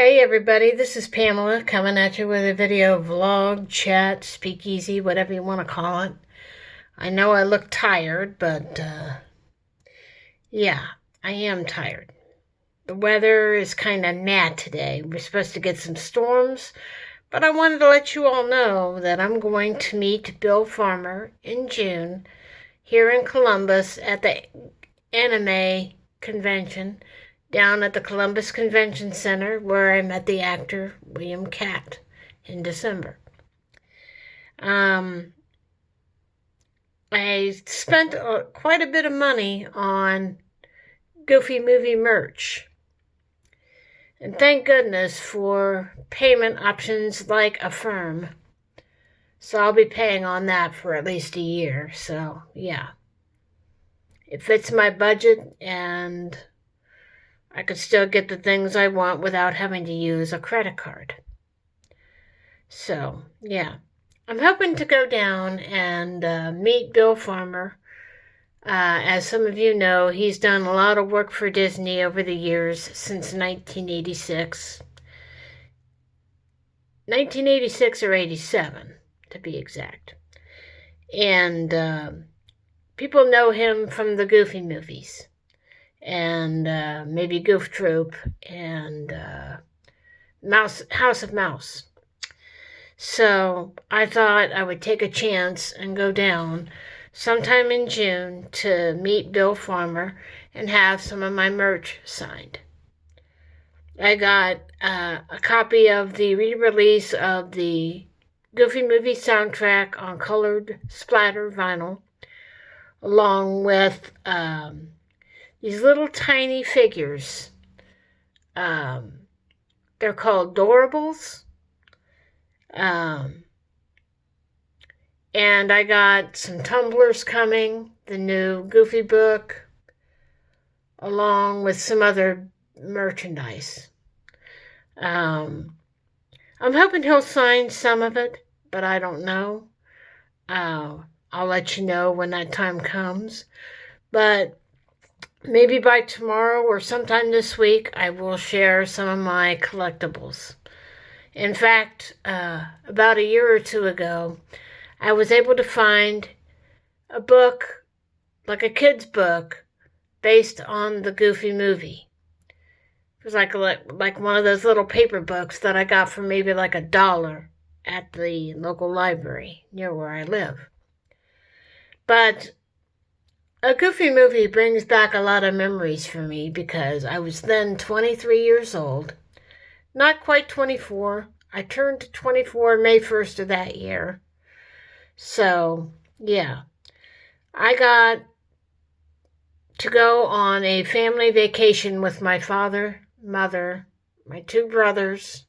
Hey everybody, this is Pamela coming at you with a video vlog, chat, speakeasy, whatever you want to call it. I know I look tired, but yeah, I am tired. The weather is kind of mad today. We're supposed to get some storms, but I wanted to let you all know that I'm going to meet Bill Farmer in June here in Columbus at the anime convention down at the Columbus Convention Center where I met the actor William Katt in December. I spent quite a bit of money on Goofy Movie merch. And thank goodness for payment options like Affirm. So I'll be paying on that for at least a year. So, yeah. It fits my budget and I could still get the things I want without having to use a credit card. So, yeah. I'm hoping to go down and meet Bill Farmer. As some of you know, he's done a lot of work for Disney over the years since 1986. 1986 or 87, to be exact. And people know him from the Goofy movies. And maybe Goof Troop and House of Mouse. So I thought I would take a chance and go down sometime in June to meet Bill Farmer and have some of my merch signed. I got a copy of the re-release of the Goofy movie soundtrack on colored splatter vinyl, along with these little tiny figures. They're called Doorables. And I got some tumblers coming, the new Goofy book, along with some other merchandise. I'm hoping he'll sign some of it, but I don't know. I'll let you know when that time comes. But maybe by tomorrow or sometime this week, I will share some of my collectibles. In fact, about a year or two ago, I was able to find a book, like a kid's book, based on the Goofy movie. It was like one of those little paper books that I got for maybe like $1 at the local library near where I live. But a Goofy movie brings back a lot of memories for me because I was then 23 years old, not quite 24. I turned 24 May 1st of that year. So, yeah, I got to go on a family vacation with my father, mother, my 2 brothers,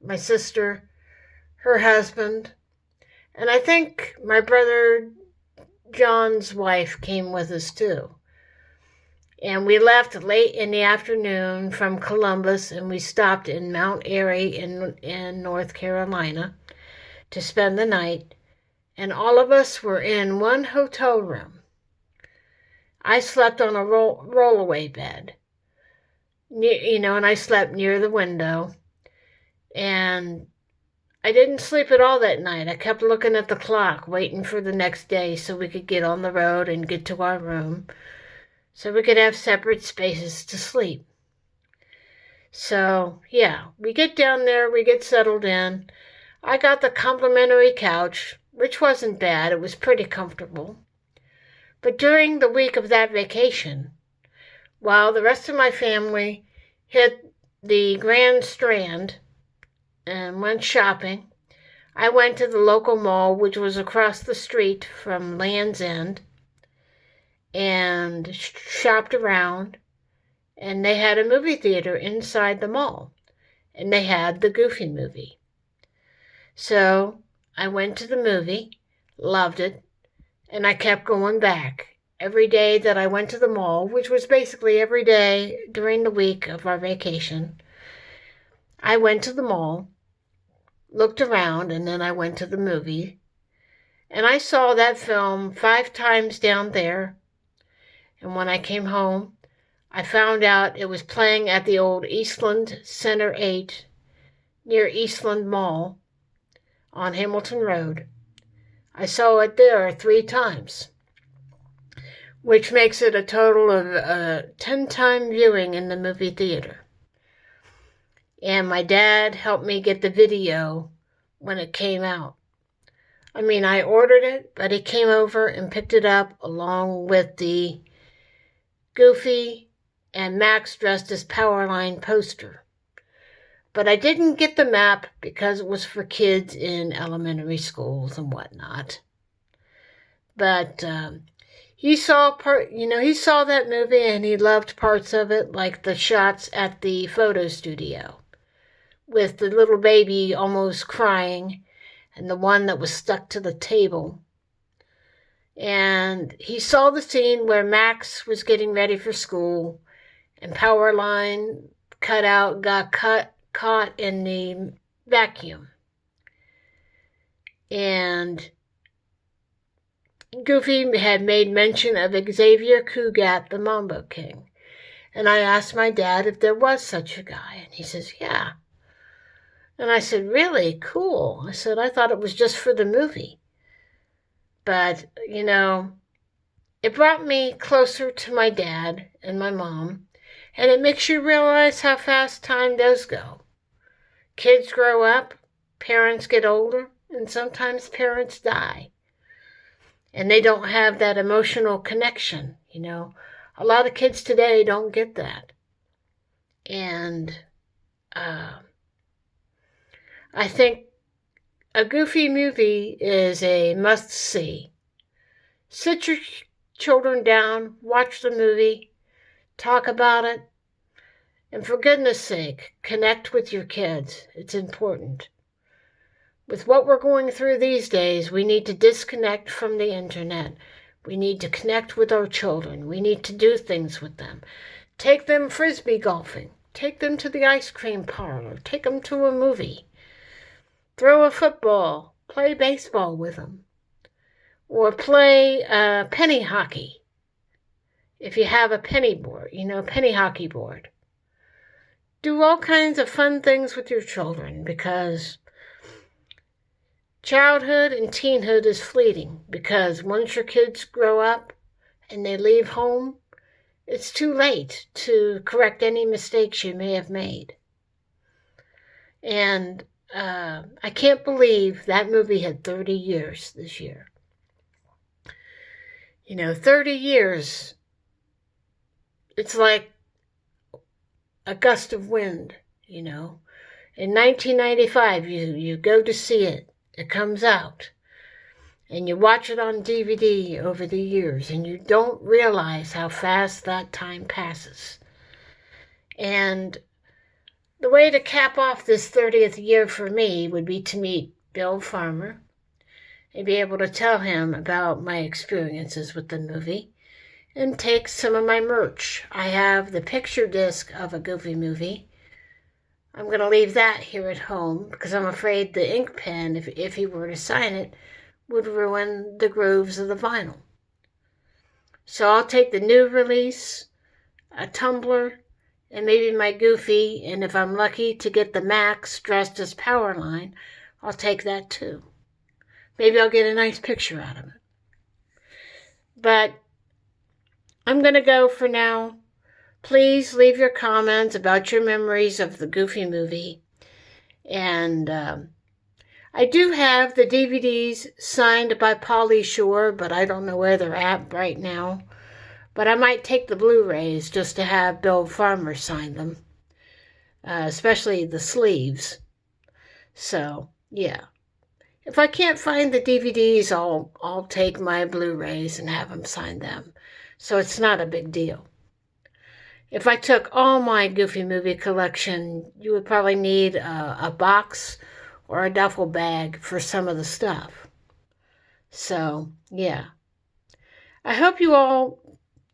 my sister, her husband, and I think my brother John's wife came with us too. And we left late in the afternoon from Columbus, and we stopped in Mount Airy in North Carolina to spend the night. And all of us were in one hotel room. I slept on a rollaway bed, and I slept near the window. And I didn't sleep at all that night. I kept looking at the clock, waiting for the next day so we could get on the road and get to our room, so we could have separate spaces to sleep. So, yeah, we get down there, we get settled in. I got the complimentary couch, which wasn't bad. It was pretty comfortable. But during the week of that vacation, while the rest of my family hit the Grand Strand and went shopping, I went to the local mall, which was across the street from Land's End, and shopped around. And they had a movie theater inside the mall, and they had the Goofy movie. So I went to the movie, loved it, and I kept going back every day that I went to the mall, which was basically every day during the week of our vacation. I went to the mall, looked around, and then I went to the movie. And I saw that film 5 times down there. And when I came home, I found out it was playing at the old Eastland Center 8 near Eastland Mall on Hamilton Road. I saw it there 3 times, which makes it a total of a 10-time viewing in the movie theater. And my dad helped me get the video when it came out. I mean, I ordered it, but he came over and picked it up along with the Goofy and Max dressed as Powerline poster. But I didn't get the map because it was for kids in elementary schools and whatnot. But he saw that movie and he loved parts of it, like the shots at the photo studio with the little baby almost crying and the one that was stuck to the table. And he saw the scene where Max was getting ready for school and Powerline got caught in the vacuum. And Goofy had made mention of Xavier Cugat, the Mambo King. And I asked my dad if there was such a guy. And he says, yeah. And I said, really? Cool. I said, I thought it was just for the movie. But, it brought me closer to my dad and my mom. And it makes you realize how fast time does go. Kids grow up, parents get older, and sometimes parents die. And they don't have that emotional connection, A lot of kids today don't get that. And I think a Goofy movie is a must-see. Sit your children down, watch the movie, talk about it, and for goodness sake, connect with your kids. It's important. With what we're going through these days, we need to disconnect from the internet. We need to connect with our children. We need to do things with them. Take them frisbee golfing. Take them to the ice cream parlor. Take them to a movie. Throw a football. Play baseball with them. Or play penny hockey. If you have a penny board, penny hockey board. Do all kinds of fun things with your children because childhood and teenhood is fleeting. Because once your kids grow up and they leave home, it's too late to correct any mistakes you may have made. And I can't believe that movie had 30 years this year. 30 years, it's like a gust of wind, In 1995, you go to see it. It comes out. And you watch it on DVD over the years, and you don't realize how fast that time passes. And the way to cap off this 30th year for me would be to meet Bill Farmer and be able to tell him about my experiences with the movie and take some of my merch. I have the picture disc of a Goofy movie. I'm going to leave that here at home because I'm afraid the ink pen, if he were to sign it, would ruin the grooves of the vinyl. So I'll take the new release, a tumbler, and maybe my Goofy, and if I'm lucky to get the Max dressed as Powerline, I'll take that too. Maybe I'll get a nice picture out of it. But I'm going to go for now. Please leave your comments about your memories of the Goofy movie. And I do have the DVDs signed by Pauly Shore, but I don't know where they're at right now. But I might take the Blu-rays just to have Bill Farmer sign them, especially the sleeves. So, yeah. If I can't find the DVDs, I'll take my Blu-rays and have him sign them. So it's not a big deal. If I took all my Goofy movie collection, you would probably need a box or a duffel bag for some of the stuff. So, yeah. I hope you all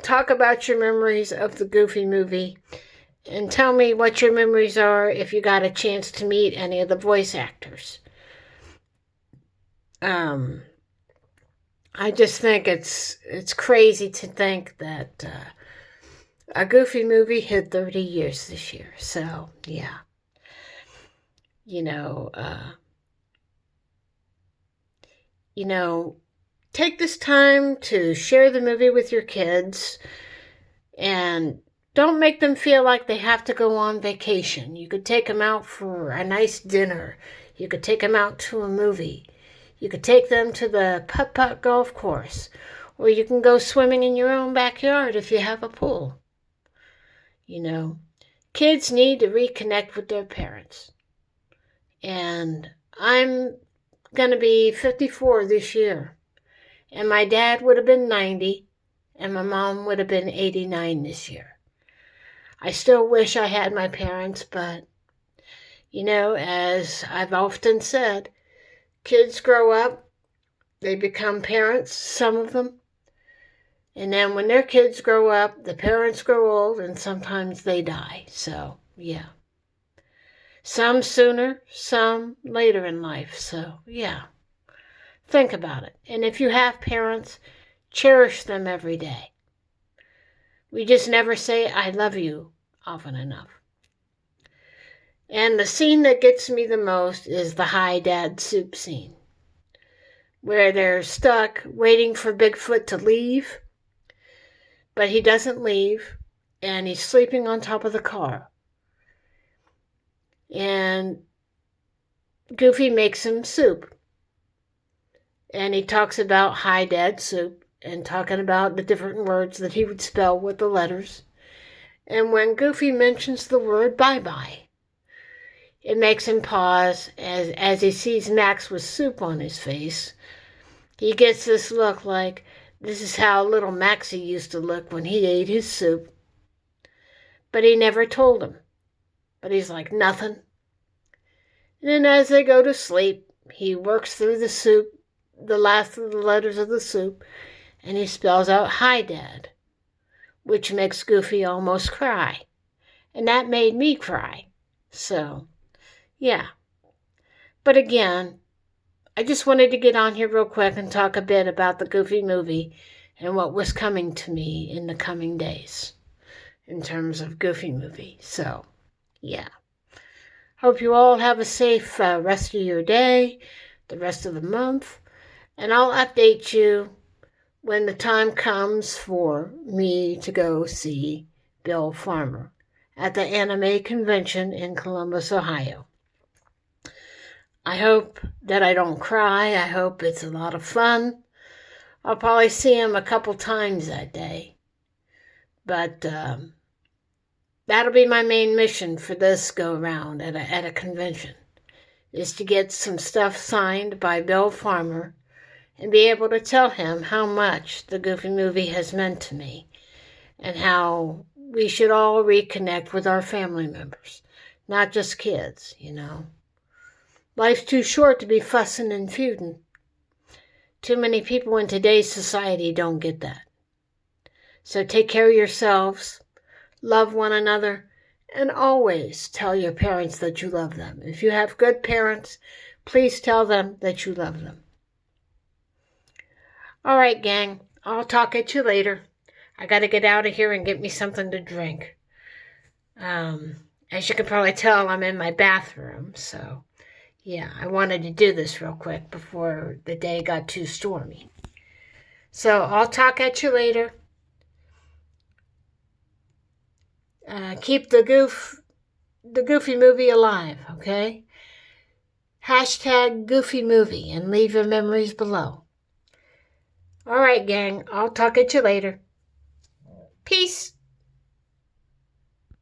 talk about your memories of the Goofy movie and tell me what your memories are if you got a chance to meet any of the voice actors. I just think it's crazy to think that A Goofy movie hit 30 years this year. So, yeah. You know, uh, you know, take this time to share the movie with your kids and don't make them feel like they have to go on vacation. You could take them out for a nice dinner. You could take them out to a movie. You could take them to the putt-putt golf course. Or you can go swimming in your own backyard if you have a pool. You know, kids need to reconnect with their parents. And I'm going to be 54 this year. And my dad would have been 90, and my mom would have been 89 this year. I still wish I had my parents, but, as I've often said, kids grow up, they become parents, some of them, and then when their kids grow up, the parents grow old, and sometimes they die. So, yeah. Some sooner, some later in life, so, yeah. Think about it. And if you have parents, cherish them every day. We just never say, I love you often enough. And the scene that gets me the most is the Hi Dad soup scene, where they're stuck waiting for Bigfoot to leave, but he doesn't leave, and he's sleeping on top of the car. And Goofy makes him soup. And he talks about Hi Dad soup and talking about the different words that he would spell with the letters. And when Goofy mentions the word bye-bye, it makes him pause as he sees Max with soup on his face. He gets this look like, this is how little Maxie used to look when he ate his soup. But he never told him. But he's like, nothing. And then as they go to sleep, he works through the soup, the last of the letters of the soup, and he spells out Hi Dad, which makes Goofy almost cry. And that made me cry. So, yeah. But again, I just wanted to get on here real quick and talk a bit about the Goofy movie and what was coming to me in the coming days in terms of Goofy movie. So, yeah. Hope you all have a safe rest of your day, the rest of the month, and I'll update you when the time comes for me to go see Bill Farmer at the anime convention in Columbus, Ohio. I hope that I don't cry. I hope it's a lot of fun. I'll probably see him a couple times that day. But that'll be my main mission for this go-around at a convention, is to get some stuff signed by Bill Farmer and be able to tell him how much the Goofy movie has meant to me and how we should all reconnect with our family members, not just kids, Life's too short to be fussing and feuding. Too many people in today's society don't get that. So take care of yourselves, love one another, and always tell your parents that you love them. If you have good parents, please tell them that you love them. All right, gang, I'll talk at you later. I got to get out of here and get me something to drink. As you can probably tell, I'm in my bathroom, so yeah, I wanted to do this real quick before the day got too stormy. So I'll talk at you later. Keep the Goofy movie alive, okay? #Goofy movie and leave your memories below. All right, gang, I'll talk at you later. Peace.